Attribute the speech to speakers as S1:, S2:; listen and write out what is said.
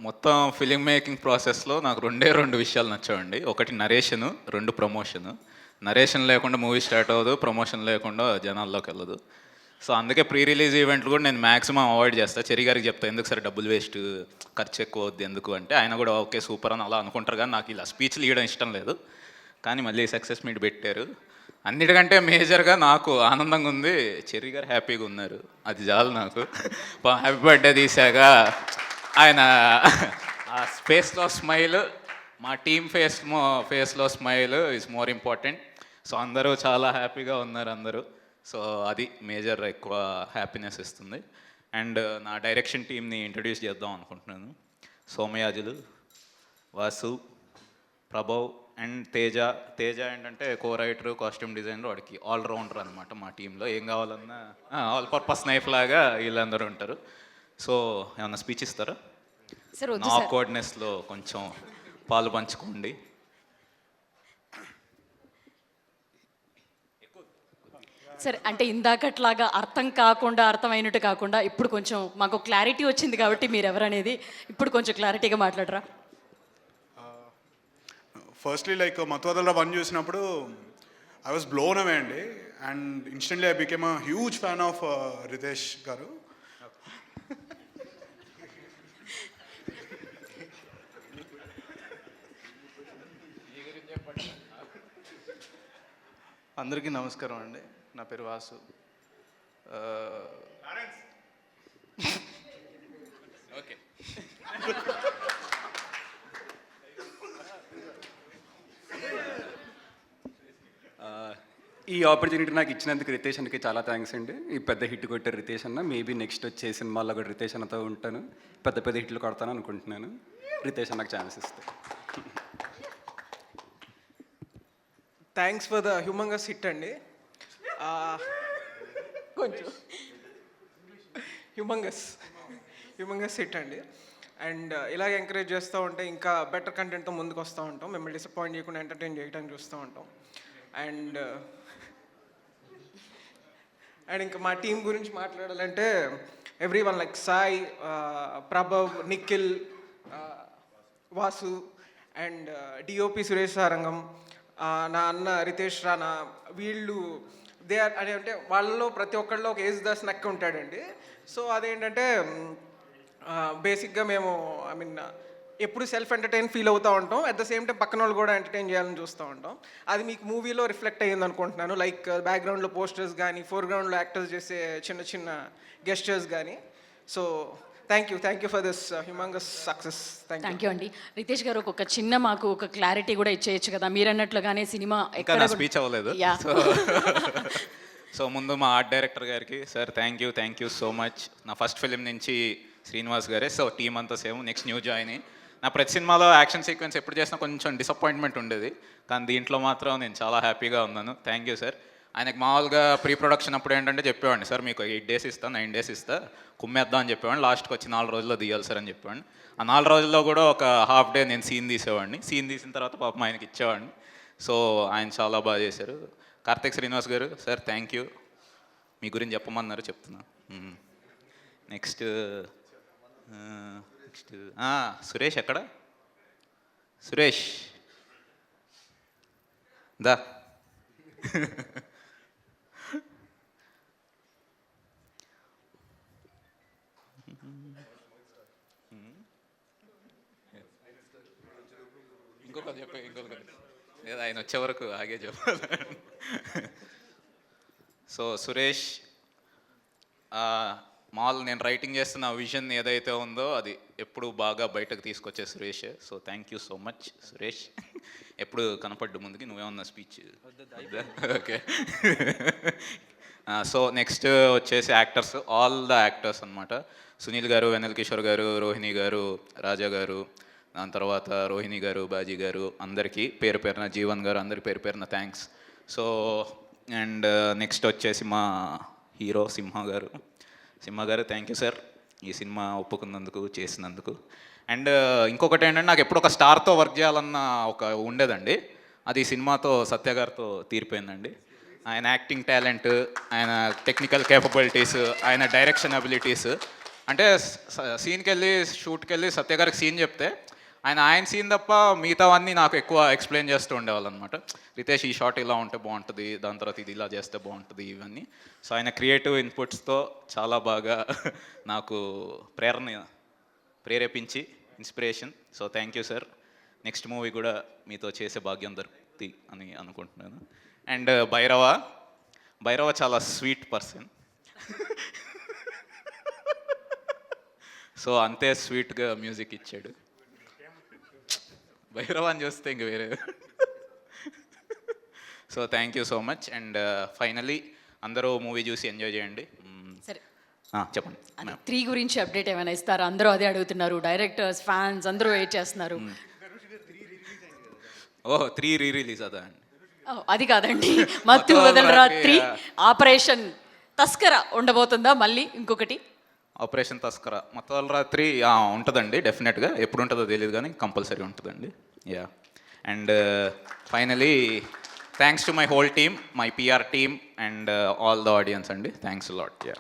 S1: మొత్తం film making ప్రాసెస్లో నాకు రెండు విషయాలు నచ్చావండి. ఒకటి నరేషను, రెండు ప్రమోషను. నరేషన్ లేకుండా మూవీ స్టార్ట్ అవ్వదు, ప్రమోషన్ లేకుండా జనాల్లోకి వెళ్ళదు. సో అందుకే ప్రీ రిలీజ్ ఈవెంట్లు కూడా నేను మ్యాక్సిమం అవాయిడ్ చేస్తాను. చెరి గారికి చెప్తాను, ఎందుకు సరే డబ్బులు వేస్ట్, ఖర్చు ఎక్కువ అవుద్ది ఎందుకు అంటే, ఆయన కూడా ఓకే సూపర్ అని అలా అనుకుంటారు. కానీ నాకు ఇలా స్పీచ్లు ఇవ్వడం ఇష్టం లేదు. కానీ మళ్ళీ సక్సెస్ మీట్ పెట్టారు. అన్నిటికంటే మేజర్గా నాకు ఆనందంగా ఉంది, చెర్రీ గారు హ్యాపీగా ఉన్నారు, అది చాలు నాకు. హ్యాపీ బర్త్డే తీసాక ఆయన ఆ ఫేస్లో స్మైల్, మా టీమ్ ఫేస్లో smile is more important. So అందరూ చాలా హ్యాపీగా ఉన్నారు అందరూ. సో అది మేజర్ ఎక్కువ హ్యాపీనెస్ ఇస్తుంది. అండ్ నా డైరెక్షన్ టీమ్ని ఇంట్రడ్యూస్ చేద్దాం అనుకుంటున్నాను. సోమయాజులు, వాసు, ప్రభవ్ అండ్ తేజ ఏంటంటే కో రైటర్, కాస్ట్యూమ్ డిజైనర్, వాడికి ఆల్రౌండర్ అనమాట. మా టీంలో ఏం కావాలన్నా ఆల్ పర్పస్ నైఫ్ లాగా వీళ్ళందరూ ఉంటారు. సో ఏమన్నా స్పీచ్ ఇస్తారా? నా కోఆర్డినేట్స్లో కొంచెం పాలు పంచుకోండి.
S2: సరే, అంటే ఇందాకట్లాగా అర్థం కాకుండా అర్థమైనట్టు కాకుండా ఇప్పుడు కొంచెం మాకు క్లారిటీ వచ్చింది కాబట్టి మీరు ఎవరనేది ఇప్పుడు కొంచెం క్లారిటీగా మాట్లాడరా?
S3: ఫస్ట్లీ లైక్ మత్వాదల 1 చూసినప్పుడు ఐ వాజ్ బ్లోన్ అవే అండి. And instantly I became a huge fan of Ritesh గారు.
S4: అందరికీ నమస్కారం అండి. నా పేరు వాసు.
S1: ఓకే,
S5: ఈ ఆపర్చునిటీ నాకు ఇచ్చినందుకు రితేష్ అన్నకి చాలా థ్యాంక్స్ అండి. ఈ పెద్ద హిట్ కొట్టారు రితేష్ అన్న. మేబీ నెక్స్ట్ వచ్చే సినిమాల్లో కూడా రితేష్ అన్నతో ఉంటాను, పెద్ద హిట్లు కొడతాను అనుకుంటున్నాను. రితేష్ అన్నకు ఛాన్స్ ఇస్తే.
S6: Thanks for the humongous hit అండి. కొంచెం హ్యూమంగస్ హిట్ అండి. అండ్ ఇలాగ ఎంకరేజ్ చేస్తూ ఉంటే ఇంకా బెటర్ కంటెంట్తో ముందుకు వస్తూ ఉంటాం. మిమ్మల్ని డిసప్పాయింట్ చేయకుండా ఎంటర్టైన్ చేయడానికి చూస్తూ ఉంటాం. అండ్ ఇంకా మా టీం గురించి మాట్లాడాలంటే everyone like Sai, Prabhav, Nikhil, Vasu and DOP Suresh Sarangam, నా అన్న రితేష్ రానా, వీళ్ళు దే ఆర్ అంటే వాళ్ళలో ప్రతి ఒక్కళ్ళలో ఒక ఏజ్ దాస్ నక్క ఉంటాడండి. సో అదేంటంటే బేసిక్గా మేము ఐ మీన్ ఎప్పుడు సెల్ఫ్ ఎంటర్టైన్ ఫీల్ అవుతూ ఉంటాం, అట్ ద సేమ్ టైం పక్కన వాళ్ళు కూడా ఎంటర్టైన్ చేయాలని చూస్తూ ఉంటాం. అది మీకు మూవీలో రిఫ్లెక్ట్ అయ్యింది అనుకుంటున్నాను. లైక్ బ్యాక్గ్రౌండ్లో పోస్టర్స్ కానీ, ఫోర్గ్రౌండ్లో యాక్టర్స్ చేసే చిన్న గెస్టర్స్ కానీ. So thank you for this humongous success.
S2: Thank you అండి. రితేష్ గారు ఒక చిన్న మాకు ఒక క్లారిటీ కూడా ఇచ్చేయచ్చు కదా, మీరు అన్నట్లుగానే సినిమా
S1: ఎక్కడ స్పీచ్ అవ్వలేదు. సో ముందు మా ఆర్ట్ డైరెక్టర్ గారికి, sir thank you so much. నా ఫస్ట్ ఫిలిం నుంచి శ్రీనివాస్ గారే. సో టీం అంతా సేమ్, నెక్స్ట్ న్యూ జాయిన్. నా ప్రతి సినిమాలో యాక్షన్ సీక్వెన్స్ ఎప్పుడు చేసినా కొంచెం డిసప్పాయింట్మెంట్ ఉండేది, కానీ దీంట్లో మాత్రం నేను చాలా హ్యాపీగా ఉన్నాను. Thank you sir. ఆయనకు మామూలుగా ప్రీ ప్రొడక్షన్ అప్పుడు ఏంటంటే చెప్పేవాడిని, సార్ మీకు 8 days ఇస్తా, 9 days ఇస్తా, కుమ్మేద్దాం అని చెప్పేవాడిని. లాస్ట్కి వచ్చి 4 రోజుల్లో తీయాలి సార్ అని చెప్పేవాడిని. ఆ 4 రోజుల్లో కూడా ఒక హాఫ్ డే నేను సీన్ తీసేవాడిని. సీన్ తీసిన తర్వాత పాపం ఆయనకి ఇచ్చేవాడిని. సో ఆయన చాలా బాగా చేశారు. కార్తిక్ శ్రీనివాస్ గారు, సార్ థ్యాంక్ యూ. మీ గురించి చెప్పమన్నారు, చెప్తున్నా. నెక్స్ట్ సురేష్ ఎక్కడ? సురేష్ దా. ఇంకొకటి లేదా ఆయన వచ్చే వరకు ఆగే చెప్పాలి. సో సురేష్, మామూలు నేను రైటింగ్ చేస్తున్న విజన్ ఏదైతే ఉందో అది ఎప్పుడు బాగా బయటకు తీసుకొచ్చే Suresh. So thank you so much Suresh. ఎప్పుడు కనపడ్డు ముందుకి, నువ్వేమన్నా స్పీచ్? ఓకే. సో నెక్స్ట్ వచ్చేసి యాక్టర్స్, ఆల్ ద యాక్టర్స్ అనమాట. సునీల్ గారు, వెన్నెల కిషోర్ గారు, రోహిణి గారు, రాజా గారు, దాని తర్వాత రోహిణి గారు, బాజీ గారు, అందరికీ పేరు పేరున, జీవన్ గారు, అందరికి పేరు పేరున థ్యాంక్స్. సో అండ్ నెక్స్ట్ వచ్చేసి మా హీరో సింహ గారు థ్యాంక్ యూ సార్, ఈ సినిమా ఒప్పుకున్నందుకు, చేసినందుకు. అండ్ ఇంకొకటి ఏంటంటే, నాకు ఎప్పుడు ఒక స్టార్తో వర్క్ చేయాలన్న ఒక ఉండేదండి. అది సినిమాతో సత్య గారితో తీరిపోయిందండి. ఆయన యాక్టింగ్ టాలెంట్, ఆయన టెక్నికల్ కేపబిలిటీస్, ఆయన డైరెక్షన్ అబిలిటీస్ అంటే సీన్కి వెళ్ళి షూట్కి వెళ్ళి సత్య గారికి సీన్ చెప్తే ఆయన సీన్ తప్ప మిగతావన్నీ నాకు ఎక్కువ ఎక్స్ప్లెయిన్ చేస్తూ ఉండేవాళ్ళు అనమాట. రితేష్ ఈ షాట్ ఇలా ఉంటే బాగుంటుంది, దాని తర్వాత ఇది ఇలా చేస్తే బాగుంటుంది ఇవన్నీ. సో ఆయన క్రియేటివ్ ఇన్పుట్స్తో చాలా బాగా నాకు ప్రేరేపించి inspiration. So thank you sir. Next movie కూడా మీతో చేసే భాగ్యం దొరుకుతుంది అని అనుకుంటున్నాను. అండ్ భైరవ చాలా స్వీట్ పర్సన్. సో అంతే స్వీట్గా మ్యూజిక్ ఇచ్చాడు. భైరవ అని చూస్తే ఇంక వేరే. So thank you so much. And finally అందరూ మూవీ చూసి ఎంజాయ్ చేయండి.
S2: సరే,
S1: చెప్పండి.
S2: అది 3 గురించి అప్డేట్ ఏమైనా ఇస్తారా? అందరూ అదే అడుగుతున్నారు, డైరెక్టర్స్, ఫ్యాన్స్ అందరూ వెయిట్ చేస్తున్నారు.
S1: ఓహ్ 3 రీ-రిలీజ్ అదా అండి?
S2: అది కాదండి, మత్తు వదలరా 3 ఆపరేషన్ తస్కర ఉండబోతుందా మళ్ళీ ఇంకొకటి?
S1: ఆపరేషన్ తస్కర మొత్తం రాత్రి ఉంటుందండి డెఫినెట్గా. ఎప్పుడు ఉంటుందో తెలియదు కానీ కంపల్సరీ ఉంటుందండి. Yeah. And finally thanks to my whole team, my PR team and all the audience అండి. Thanks lot. యా.